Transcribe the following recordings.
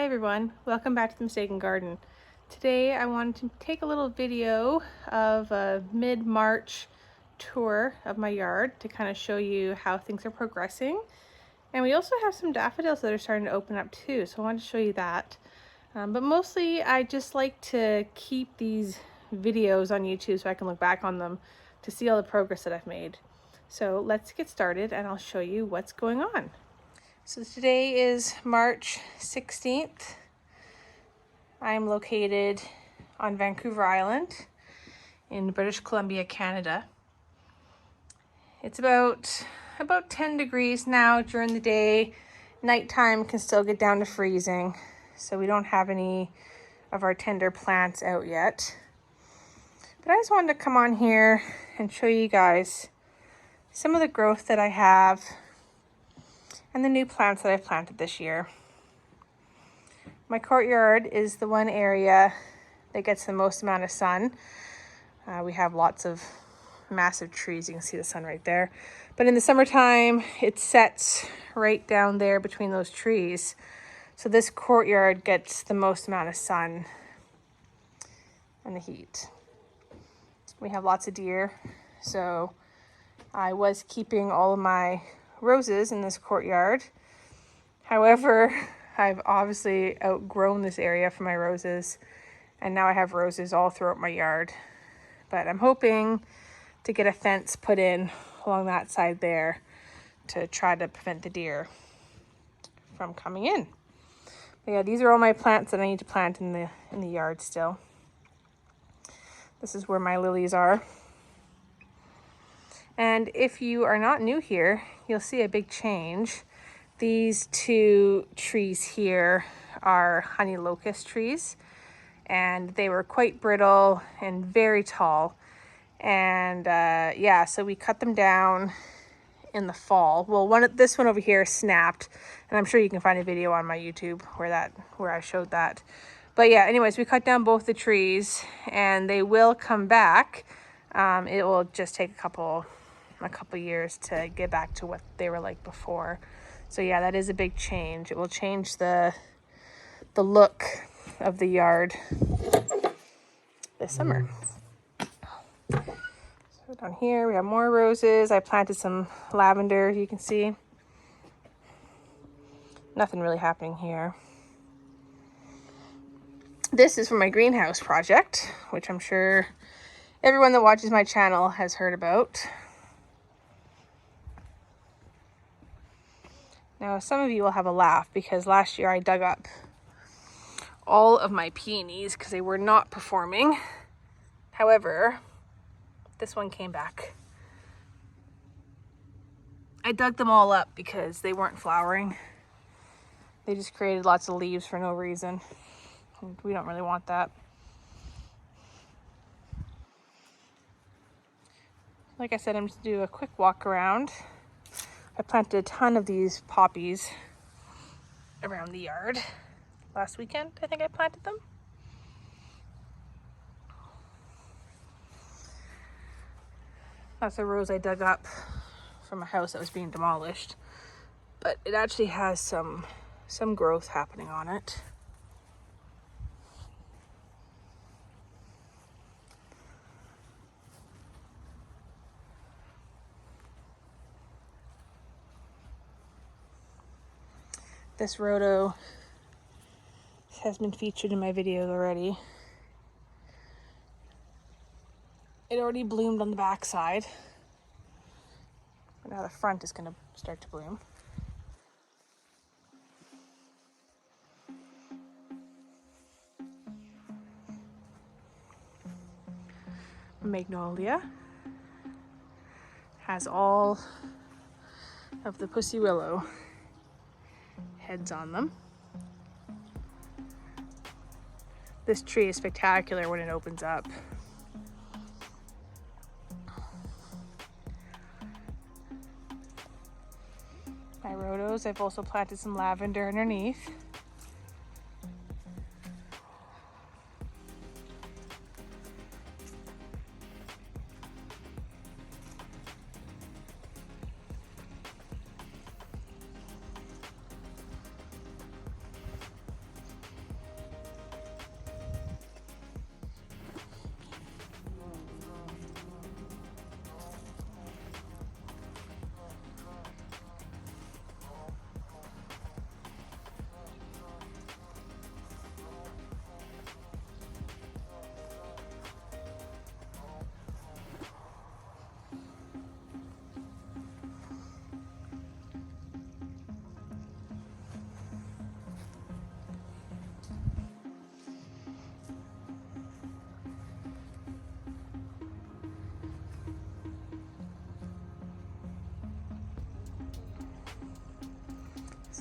Hi everyone, welcome back to the Mistaken Garden. Today I wanted to take a little video of a mid-March tour of my yard to kind of show you how things are progressing. And we also have some daffodils that are starting to open up too, so I wanted to show you that. But mostly I just like to keep these videos on YouTube so I can look back on them to see all the progress that I've made. So let's get started and I'll show you what's going on. So today is March 16th. I'm located on Vancouver Island in British Columbia, Canada. It's about 10 degrees now during the day. Nighttime can still get down to freezing, so we don't have any of our tender plants out yet. But I just wanted to come on here and show you guys some of the growth that I have and the new plants that I've planted this year. My courtyard is the one area that gets the most amount of sun. We have lots of massive trees. You can see the sun right there. But in the summertime, it sets right down there between those trees. So this courtyard gets the most amount of sun and the heat. We have lots of deer. So I was keeping all of my roses in this courtyard. However, I've obviously outgrown this area for my roses, and now I have roses all throughout my yard. But I'm hoping to get a fence put in along that side there to try to prevent the deer from coming in. But yeah, these are all my plants that I need to plant in the yard still. This is where my lilies are. And if you are not new here, you'll see a big change. These two trees here are honey locust trees, and they were quite brittle and very tall. And yeah, so we cut them down in the fall. Well, this one over here snapped, and I'm sure you can find a video on my YouTube where I showed that. But yeah, anyways, we cut down both the trees, and they will come back. It will just take a couple years to get back to what they were like before. So yeah, that is a big change. It will change the look of the yard this summer. So down here we have more roses. I planted some lavender, you can see. Nothing really happening here. This is from my greenhouse project, which I'm sure everyone that watches my channel has heard about. Now, some of you will have a laugh because last year I dug up all of my peonies because they were not performing. However, this one came back. I dug them all up because they weren't flowering. They just created lots of leaves for no reason. And we don't really want that. Like I said, I'm just gonna do a quick walk around. I planted a ton of these poppies around the yard. Last weekend, I think I planted them. That's a rose I dug up from a house that was being demolished. But it actually has some growth happening on it. This rhodo has been featured in my videos already. It already bloomed on the back side. Now the front is going to start to bloom. Magnolia has all of the pussy willow heads on them. This tree is spectacular when it opens up. My rhodos, I've also planted some lavender underneath.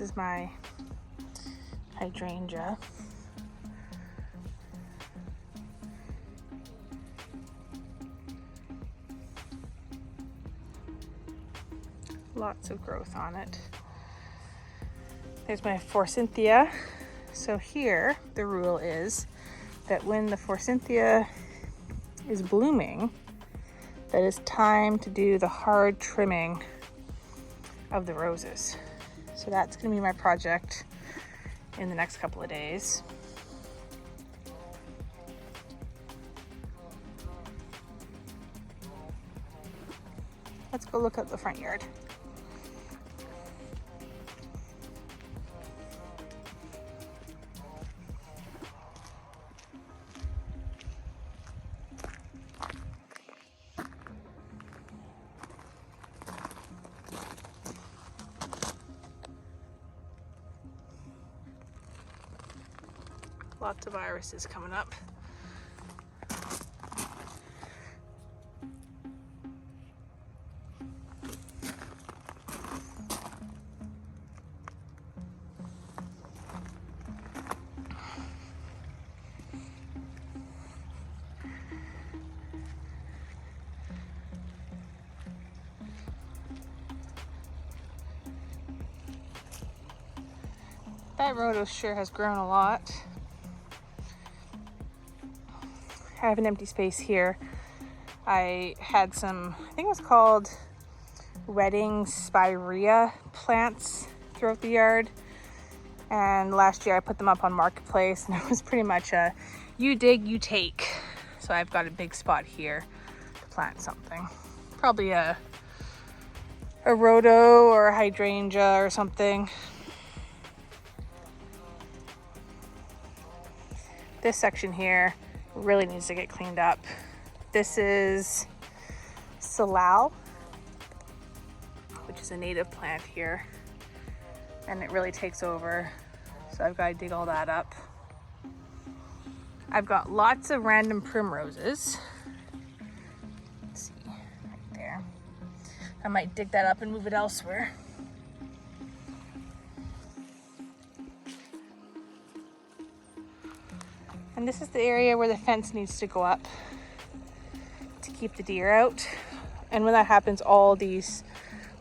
This is my hydrangea. Lots of growth on it. There's my forsythia. So here, the rule is that when the forsythia is blooming, that it's time to do the hard trimming of the roses. So that's gonna be my project in the next couple of days. Let's go look at the front yard. Lots of irises coming up. That rhodos sure has grown a lot. I have an empty space here. I had some, I think it was called Redding spirea plants throughout the yard. And last year I put them up on Marketplace and it was pretty much a you dig, you take. So I've got a big spot here to plant something. Probably a rhodo or a hydrangea or something. This section here really needs to get cleaned up. This is salal, which is a native plant here, and it really takes over. So I've got to dig all that up. I've got lots of random primroses. Let's see, right there. I might dig that up and move it elsewhere. And this is the area where the fence needs to go up to keep the deer out. And when that happens, all these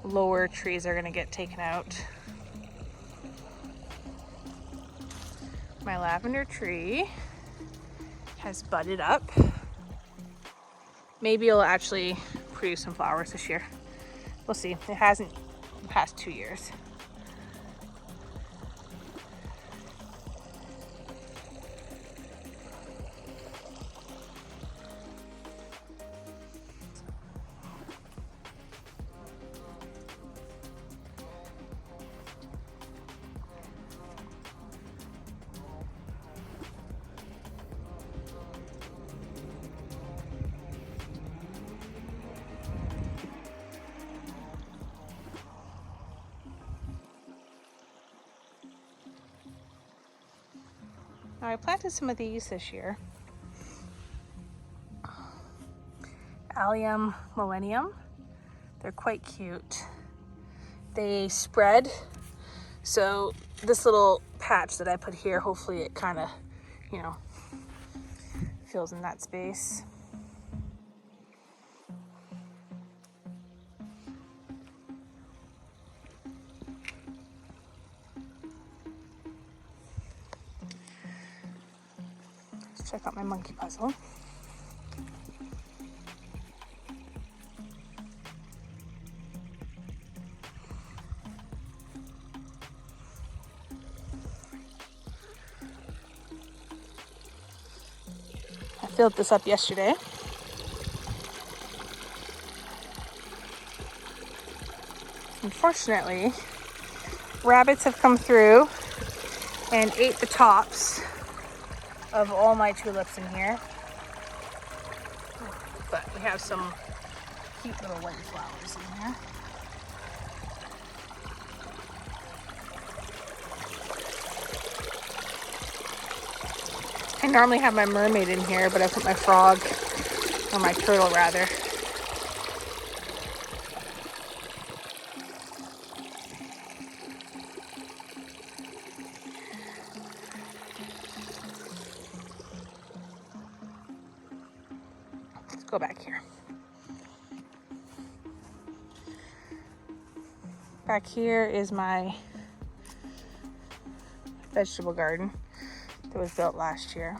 lower trees are gonna get taken out. My lavender tree has budded up. Maybe it'll actually produce some flowers this year. We'll see. It hasn't the past 2 years. Now I planted some of these this year. Allium millennium. They're quite cute. They spread. So this little patch that I put here, hopefully it kind of, fills in that space. Check out my monkey puzzle. I filled this up yesterday. Unfortunately, rabbits have come through and ate the tops of all my tulips in here. But we have some cute little white flowers in here. I normally have my mermaid in here, but I put my frog, or my turtle rather. Back here is my vegetable garden that was built last year.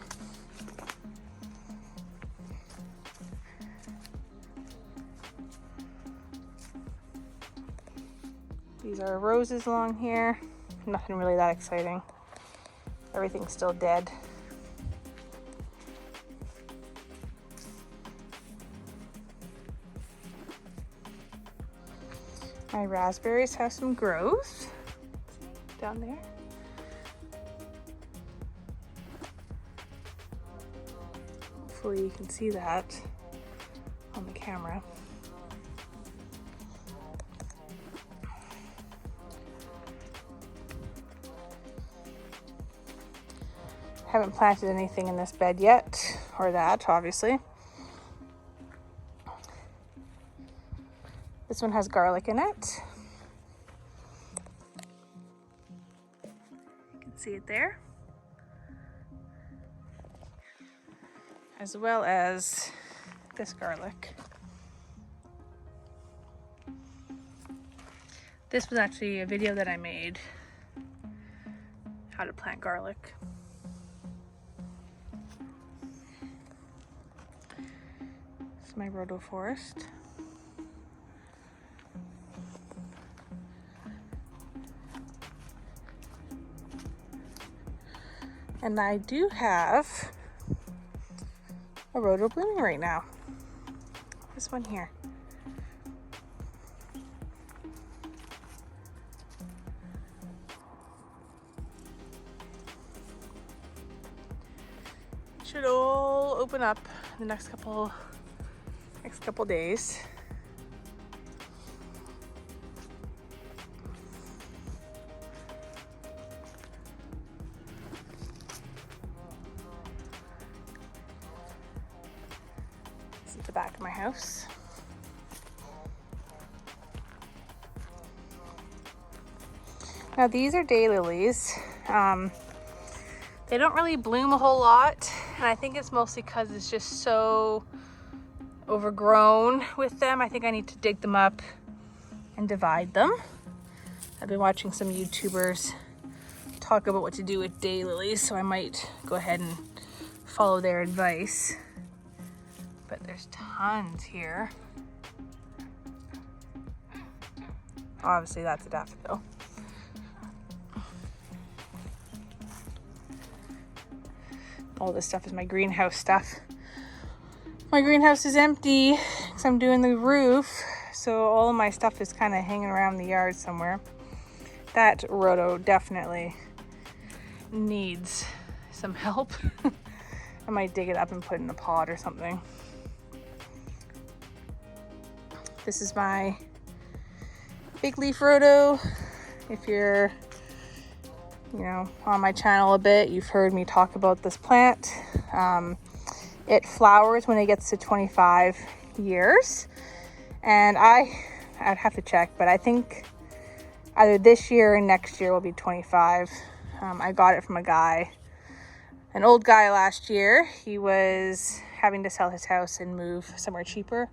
These are roses along here. Nothing really that exciting. Everything's still dead. My raspberries have some growth down there. Hopefully you can see that on the camera. Haven't planted anything in this bed yet, or that, obviously. This one has garlic in it. You can see it there. As well as this garlic. This was actually a video that I made, how to plant garlic. This is my rhodoforest. And I do have a rhodo blooming right now. This one here. Should all open up in the next couple days. This is the back of my house. Now these are daylilies. They don't really bloom a whole lot, and I think it's mostly because it's just so overgrown with them. I think I need to dig them up and divide them. I've been watching some YouTubers talk about what to do with daylilies, so I might go ahead and follow their advice. But there's tons here. Obviously that's a daffodil. All this stuff is my greenhouse stuff. My greenhouse is empty because I'm doing the roof, so all of my stuff is kind of hanging around the yard somewhere. That rhodo definitely needs some help. I might dig it up and put it in a pot or something. This is my big leaf rhodo. If you're on my channel a bit, you've heard me talk about this plant. It flowers when it gets to 25 years, and I'd have to check, but I think either this year or next year will be 25. I got it from an old guy last year. He was having to sell his house and move somewhere cheaper,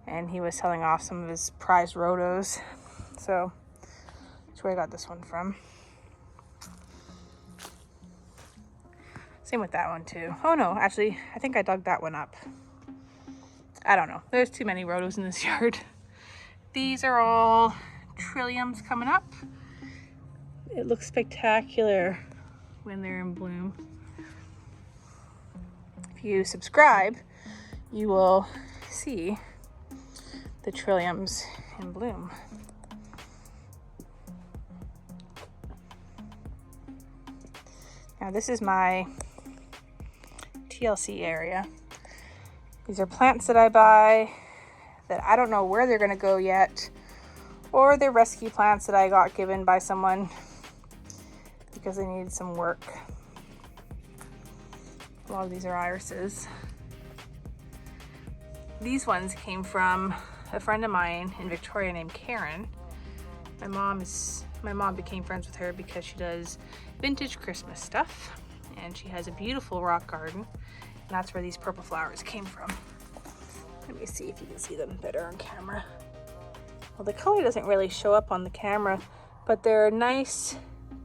and he was selling off some of his prized rhodos, so that's where I got this one from. Same with that one too. Oh no, actually, I think I dug that one up. I don't know. There's too many rhodos in this yard. These are all trilliums coming up. It looks spectacular when they're in bloom. If you subscribe, you will see the trilliums in bloom. Now this is my TLC area. These are plants that I buy that I don't know where they're going to go yet, or they're rescue plants that I got given by someone because they needed some work. A lot of these are irises. These ones came from a friend of mine in Victoria named Karen. My mom became friends with her because she does vintage Christmas stuff, and she has a beautiful rock garden, and that's where these purple flowers came from. Let me see if you can see them better on camera. Well, the color doesn't really show up on the camera, but they're a nice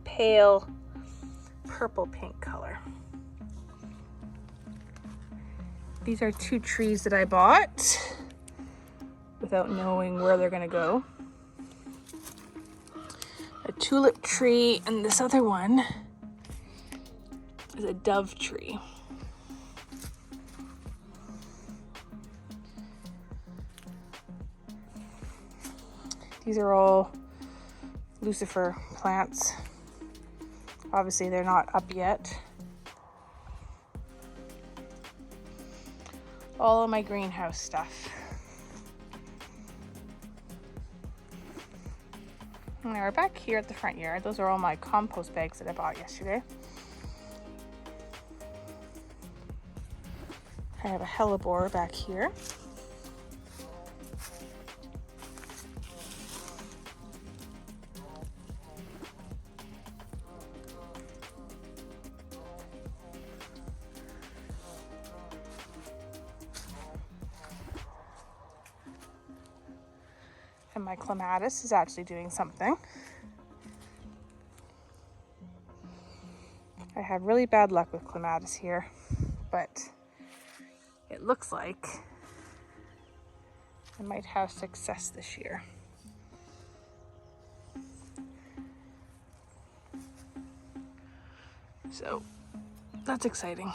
pale purple pink color. These are 2 trees that I bought without knowing where they're gonna go. A tulip tree, and this other one is a dove tree. These are all Lucifer plants. Obviously they're not up yet. All of my greenhouse stuff. And we're back here at the front yard. Those are all my compost bags that I bought yesterday. I have a hellebore back here. And my clematis is actually doing something. I have really bad luck with clematis here, but it looks like I might have success this year. So that's exciting.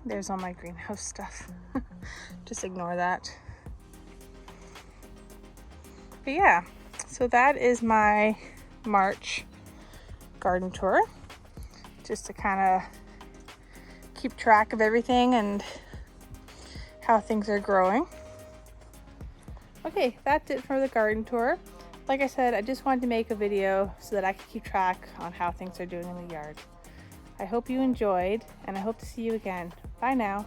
There's all my greenhouse stuff. Just ignore that. But yeah, so that is my March garden tour. Just to kind of keep track of everything and how things are growing. Okay, that's it for the garden tour. Like I said, I just wanted to make a video so that I could keep track on how things are doing in the yard. I hope you enjoyed, and I hope to see you again. Bye now.